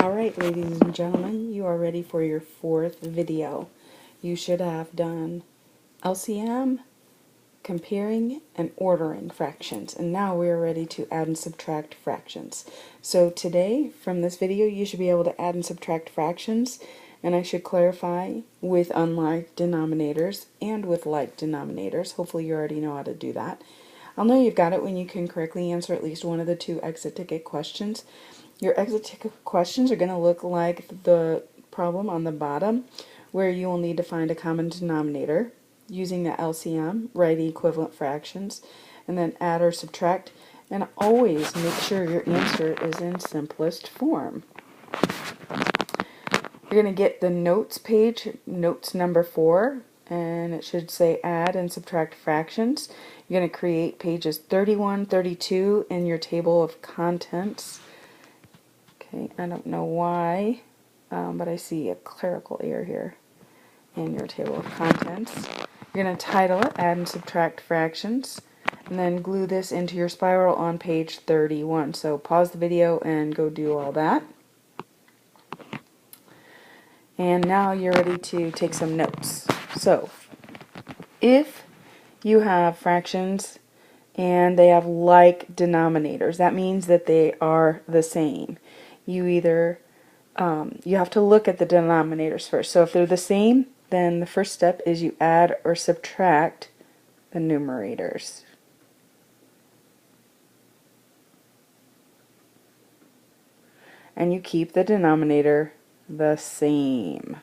Alright, ladies and gentlemen, you are ready for your fourth video. You should have done LCM, comparing, and ordering fractions. And now we are ready to add and subtract fractions. So today, from this video, you should be able to add and subtract fractions. And I should clarify with unlike denominators and with like denominators. Hopefully you already know how to do that. I'll know you've got it when you can correctly answer at least one of the two exit ticket questions. Your exit ticket questions are going to look like the problem on the bottom, where you will need to find a common denominator using the LCM, write equivalent fractions, and then add or subtract, and always make sure your answer is in simplest form. You're going to get the notes page, notes number 4, and it should say add and subtract fractions. You're going to create pages 31, 32 in your table of contents. Okay, I don't know why, but I see a clerical error here in your table of contents. You're going to title it add and subtract fractions, and then glue this into your spiral on page 31. So pause the video and go do all that. And now you're ready to take some notes. So, if you have fractions and they have like denominators, that means that they are the same. You either, you have to look at the denominators first. So if they're the same, then the first step is you add or subtract the numerators. And you keep the denominator the same.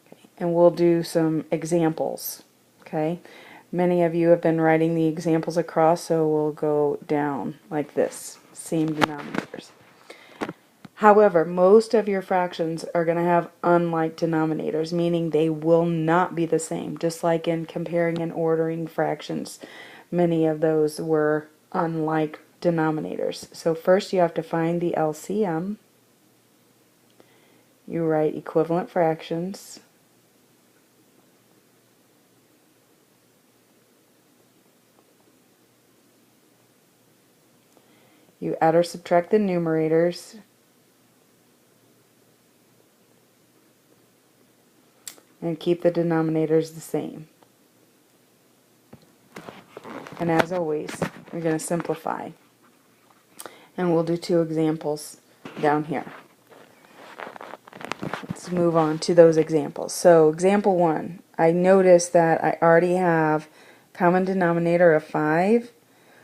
Okay. And we'll do some examples. Okay, many of you have been writing the examples across, so we'll go down like this, same denominators. However, most of your fractions are going to have unlike denominators, meaning they will not be the same. Just like in comparing and ordering fractions, many of those were unlike denominators. So first you have to find the LCM. You write equivalent fractions. You add or subtract the numerators. And keep the denominators the same. And as always, we're going to simplify. And we'll do two examples down here. Let's move on to those examples. So example 1, I notice that I already have common denominator of 5.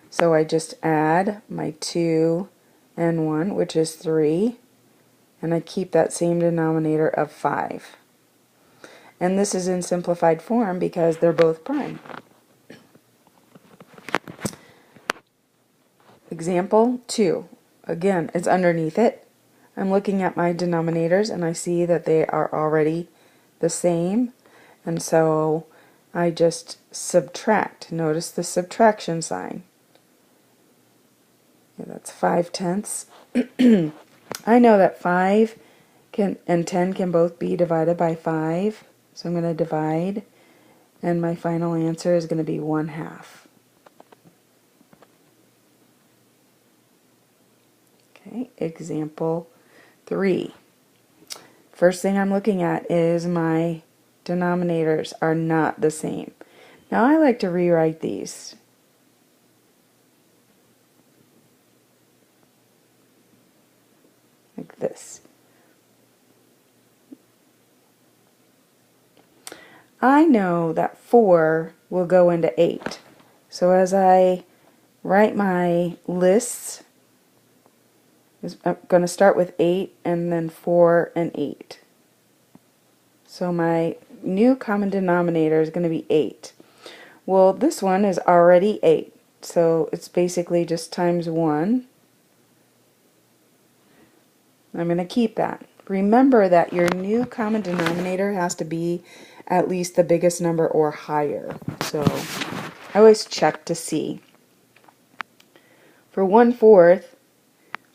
So I just add my 2 and 1, which is 3. And I keep that same denominator of 5. And this is in simplified form because they're both prime. Example 2. Again, it's underneath it. I'm looking at my denominators and I see that they are already the same. And so I just subtract. Notice the subtraction sign. Yeah, that's 5/10. I know that 5 and 10 can both be divided by 5. So I'm going to divide. And my final answer is going to be 1/2. Okay, example 3. First thing I'm looking at is my denominators are not the same. Now I like to rewrite these. Like this. I know that 4 will go into 8. So as I write my lists, I'm going to start with 8 and then 4 and 8. So my new common denominator is going to be 8. Well, this one is already 8. So it's basically just times 1. I'm going to keep that. Remember that your new common denominator has to be at least the biggest number or higher. So I always check to see. For 1/4,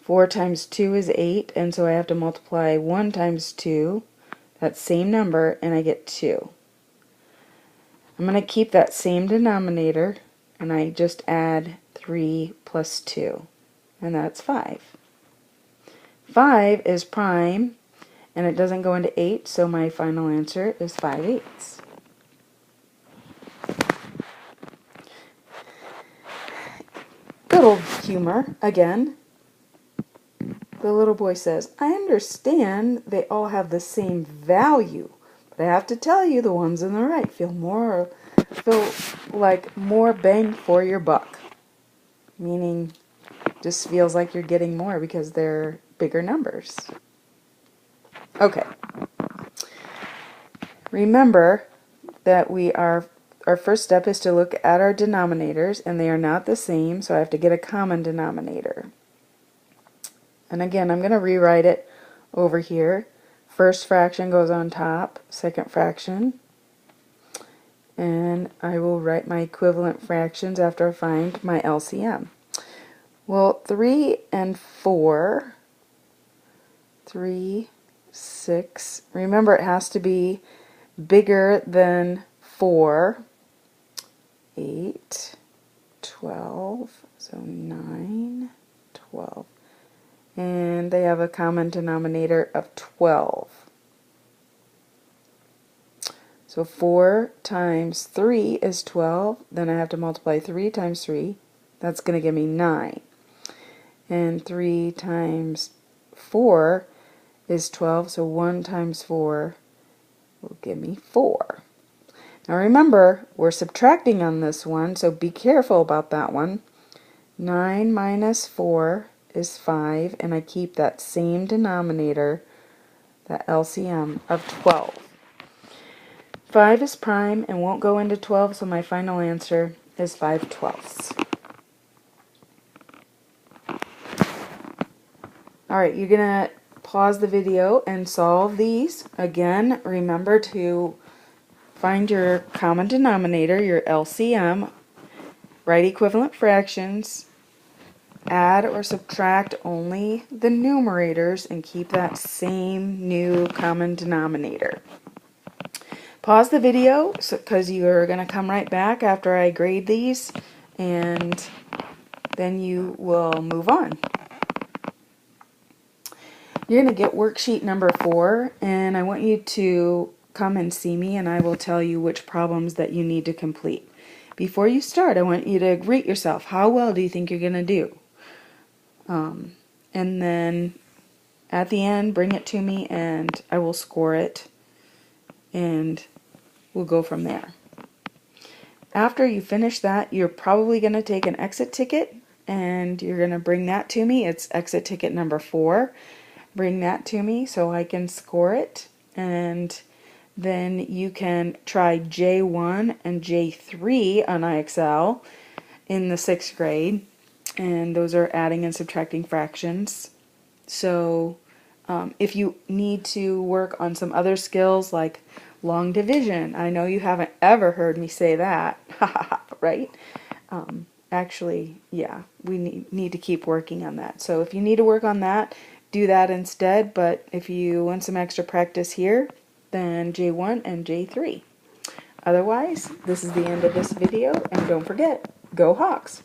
4 times 2 is 8, and so I have to multiply 1 times 2, that same number, and I get 2. I'm going to keep that same denominator, and I just add 3 plus 2, and that's 5. 5 is prime, and it doesn't go into 8, so my final answer is 5/8. Good old humor again. The little boy says, I understand they all have the same value, but I have to tell you the ones on the right feel like more bang for your buck. Meaning, just feels like you're getting more because they're bigger numbers. Okay. Remember that our first step is to look at our denominators, and they are not the same, so I have to get a common denominator. And again, I'm going to rewrite it over here. First fraction goes on top, second fraction. And I will write my equivalent fractions after I find my LCM. Well, 3 and 4, 3, 6, remember it has to be bigger than 4, 8, 12, so 9, 12. And they have a common denominator of 12. So 4 times 3 is 12. Then I have to multiply 3 times 3. That's going to give me 9. And 3 times 4 is 12. So 1 times 4 will give me 4. Now remember, we're subtracting on this one, so be careful about that one. 9 minus 4 is 5, and I keep that same denominator, that LCM of 12. 5 is prime and won't go into 12, so my final answer is 5/12. Alright, you're going to pause the video and solve these. Again, remember to find your common denominator, your LCM, write equivalent fractions, add or subtract only the numerators, and keep that same new common denominator. Pause the video because you're going to come right back after I grade these, and then you will move on. You're going to get worksheet number 4, and I want you to come and see me, and I will tell you which problems that you need to complete. Before you start, I want you to rate yourself. How well do you think you're going to do? And then at the end, bring it to me, and I will score it, and we'll go from there. After you finish that, you're probably going to take an exit ticket, and you're going to bring that to me. It's exit ticket number 4. Bring that to me so I can score it, and then you can try J1 and J3 on IXL in the 6th grade, and those are adding and subtracting fractions. So if you need to work on some other skills like long division, I know you haven't ever heard me say that, right? Actually, yeah, we need to keep working on that. So if you need to work on that, do that instead, but if you want some extra practice here, then J1 and J3. Otherwise, this is the end of this video, and don't forget, go Hawks!